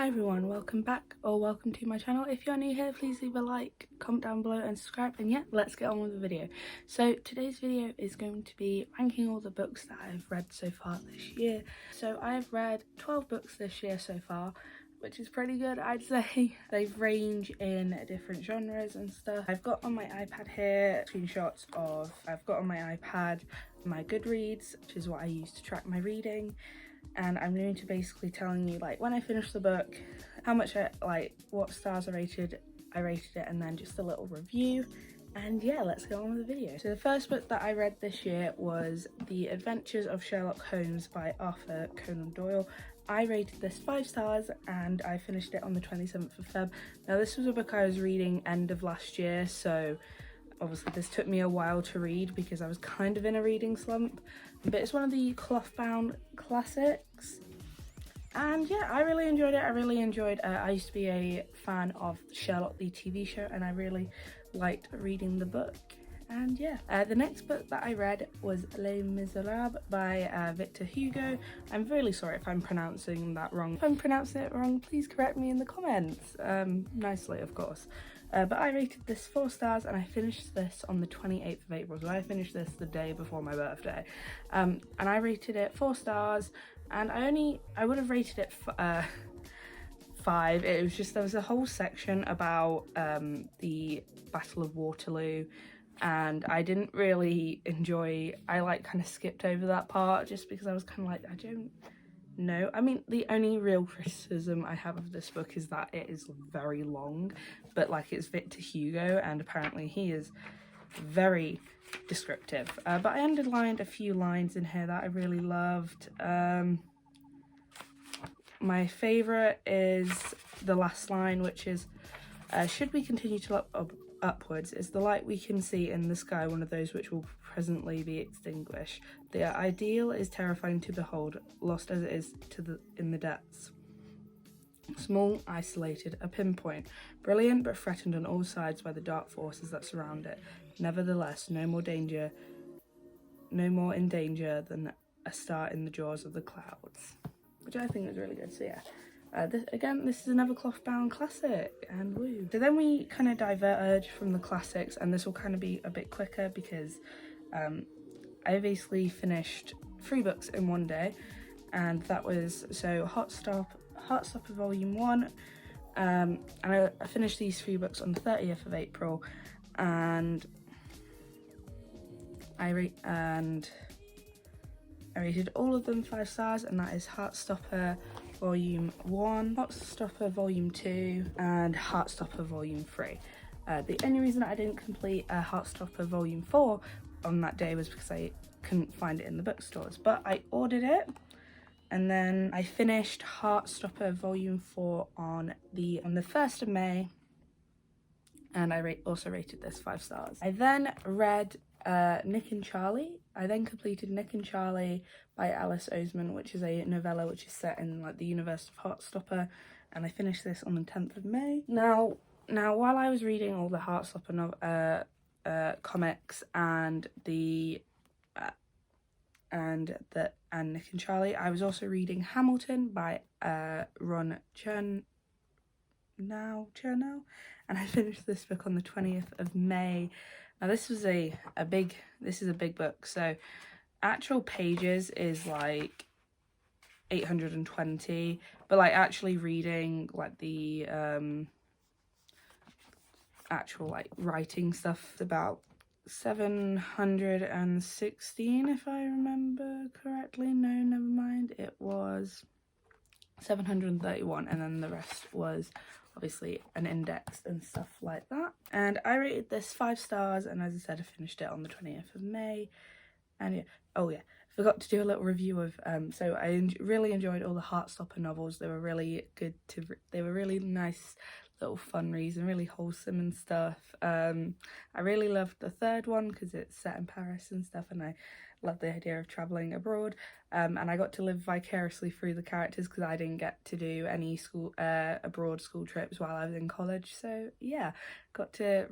Hi everyone, welcome back or welcome to my channel. If you're new here, please leave a like, comment down below and subscribe, and yeah, let's get on with the video. So today's video is going to be ranking all the books that I've read so far this year. So I've read 12 books this year so far, which is pretty good, I'd say. They range in different genres and stuff. I've got on my iPad here screenshots of, I've got on my iPad my Goodreads, which is what I use to track my reading. And I'm going to basically telling you like when I finished the book, how much what stars I rated it, and then just a little review. And yeah, let's go on with the video. So the first book that I read this year was The Adventures of Sherlock Holmes by Arthur Conan Doyle. I rated this 5 stars and I finished it on the 27th of Feb. Now this was a book I was reading end of last year, so obviously this took me a while to read because I was kind of in a reading slump, but it's one of the cloth bound classics, and yeah, I really enjoyed it. I used to be a fan of Sherlock the TV show and I really liked reading the book. And yeah, the next book that I read was Les Miserables by Victor Hugo. I'm really sorry if I'm pronouncing that wrong. If I'm pronouncing it wrong, please correct me in the comments, nicely of course. But I rated this 4 stars and I finished this on the 28th of April, so I finished this the day before my birthday. And I rated it 4 stars, and I would have rated it 5. It was just, there was a whole section about the Battle of Waterloo, and I didn't really enjoy, I kind of skipped over that part just because I was kind of like, I don't know. I mean, the only real criticism I have of this book is that it is very long, but it's Victor Hugo and apparently he is very descriptive. But I underlined a few lines in here that I really loved. My favourite is the last line, which is, should we continue to look upwards, is the light we can see in the sky one of those which will presently be extinguished. The ideal is terrifying to behold, lost as it is in the depths. Small, isolated, a pinpoint, brilliant but threatened on all sides by the dark forces that surround it. Nevertheless, no more in danger than a star in the jaws of the clouds, which I think is really good. So yeah. This is another cloth-bound classic, and woo. So then we kind of diverge from the classics, and this will kind of be a bit quicker because I basically finished 3 books in one day, and that was Heartstopper Volume 1, and I finished these 3 books on the 30th of April, and I rated all of them 5 stars, and that is Heartstopper Volume 1, Heartstopper Volume 2, and Heartstopper Volume 3. The only reason I didn't complete Heartstopper Volume 4 on that day was because I couldn't find it in the bookstores, but I ordered it, and then I finished Heartstopper Volume 4 on the 1st of May, and I also rated this 5 stars. I then read Nick and Charlie. I then completed Nick and Charlie by Alice Oseman, which is a novella which is set in the universe of Heartstopper, and I finished this on the 10th of May. Now while I was reading all the Heartstopper comics and Nick and Charlie, I was also reading Hamilton by Ron Chernow, and I finished this book on the 20th of May. Now this is a big book, so actual pages is 820, but actually reading the actual writing stuff is about 716 if I remember correctly. No, never mind, it was 731, and then the rest was obviously an index and stuff like that. And I rated this 5 stars, and as I said, I finished it on the 20th of May. And yeah, oh yeah, forgot to do a little review of so I really enjoyed all the Heartstopper novels. They were really good they were really nice little fun reads and really wholesome and stuff. I really loved the 3rd one because it's set in Paris and stuff, and I love the idea of traveling abroad, and I got to live vicariously through the characters because I didn't get to do any abroad school trips while I was in college. So yeah, got to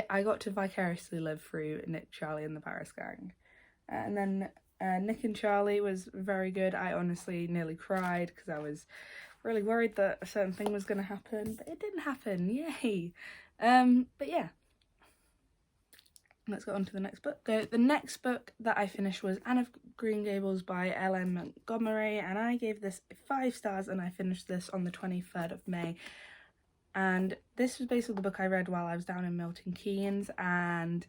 I got to vicariously live through Nick, Charlie and the Paris gang. And then Nick and Charlie was very good. I honestly nearly cried because I was really worried that a certain thing was going to happen, but it didn't happen. Yay! But yeah, let's go on to the next book. The next book that I finished was Anne of Green Gables by L.M. Montgomery, and I gave this 5 stars, and I finished this on the 23rd of May. And this was basically the book I read while I was down in Milton Keynes, and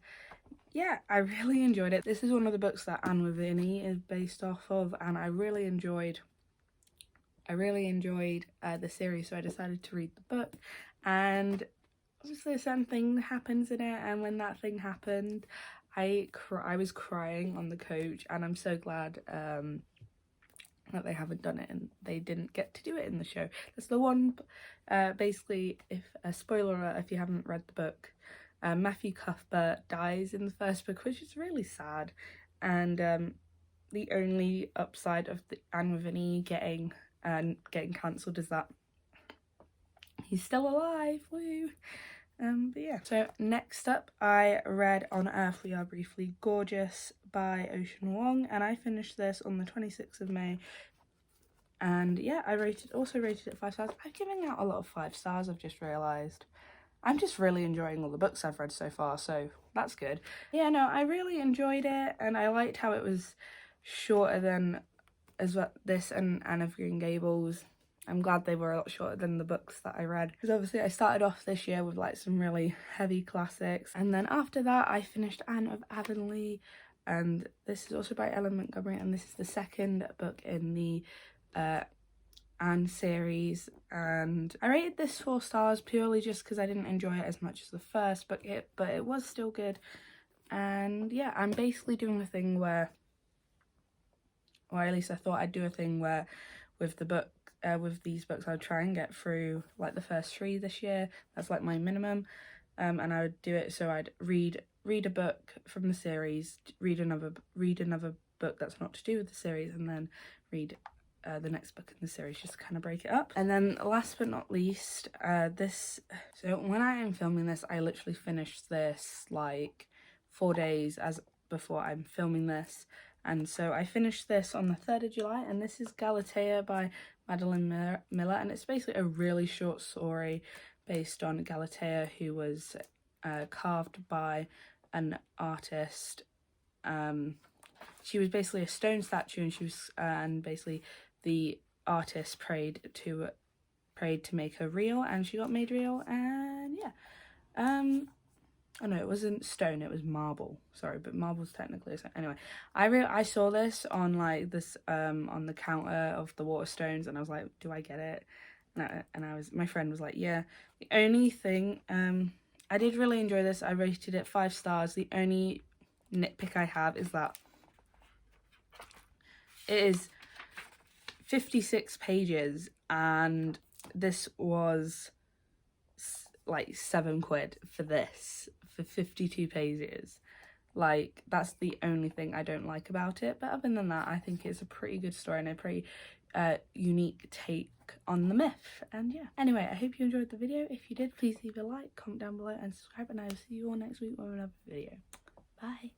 yeah, I really enjoyed it. This is one of the books that Avonlea is based off of, and I really enjoyed the series, so I decided to read the book. And obviously a certain thing happens in it, and when that thing happened, I was crying on the coach, and I'm so glad that they haven't done it and they didn't get to do it in the show. That's the one, basically, if a spoiler alert if you haven't read the book, Matthew Cuthbert dies in the first book, which is really sad, and the only upside of the Avonlea getting cancelled is that he's still alive. Woo! But yeah. So next up, I read On Earth We Are Briefly Gorgeous by Ocean Wong, and I finished this on the 26th of May. And yeah, I also rated it 5 stars. I'm giving out a lot of 5 stars, I've just realised. I'm just really enjoying all the books I've read so far, so that's good. Yeah, no, I really enjoyed it, and I liked how it was shorter than this and Anne of Green Gables. I'm glad they were a lot shorter than the books that I read, because obviously I started off this year with like some really heavy classics, and then after that I finished Anne of Avonlea, and this is also by L.M. Montgomery, and this is the second book in the Anne series, and I rated this 4 stars purely just because I didn't enjoy it as much as the first, but it was still good. And yeah, I'm basically doing a thing where, or at least I thought I'd do a thing where with these books I'd try and get through like the first 3 this year. That's like my minimum, and I would do it so I'd read a book from the series, read another book that's not to do with the series, and then read the next book in the series, just to kind of break it up. And then last but not least, so when I am filming this, I literally finished this like 4 days before I'm filming this, and so I finished this on the 3rd of July, and this is Galatea by Madeleine Miller, and it's basically a really short story based on Galatea, who was carved by an artist. She was basically a stone statue, and she was and basically the artist prayed to make her real, and she got made real. And yeah, oh no, it wasn't stone, it was marble. Sorry, but marble's technically a stone. Anyway, I saw this on like this on the counter of the Waterstones, and I was like, do I get it? And my friend was like, yeah. The only thing, I did really enjoy this. I rated it 5 stars. The only nitpick I have is that it is 56 pages, and this was like £7 for this, for 52 pages. Like, that's the only thing I don't like about it, but other than that, I think it's a pretty good story and a pretty unique take on the myth. And yeah, anyway, I hope you enjoyed the video. If you did, please leave a like, comment down below and subscribe, and I will see you all next week with another video. Bye.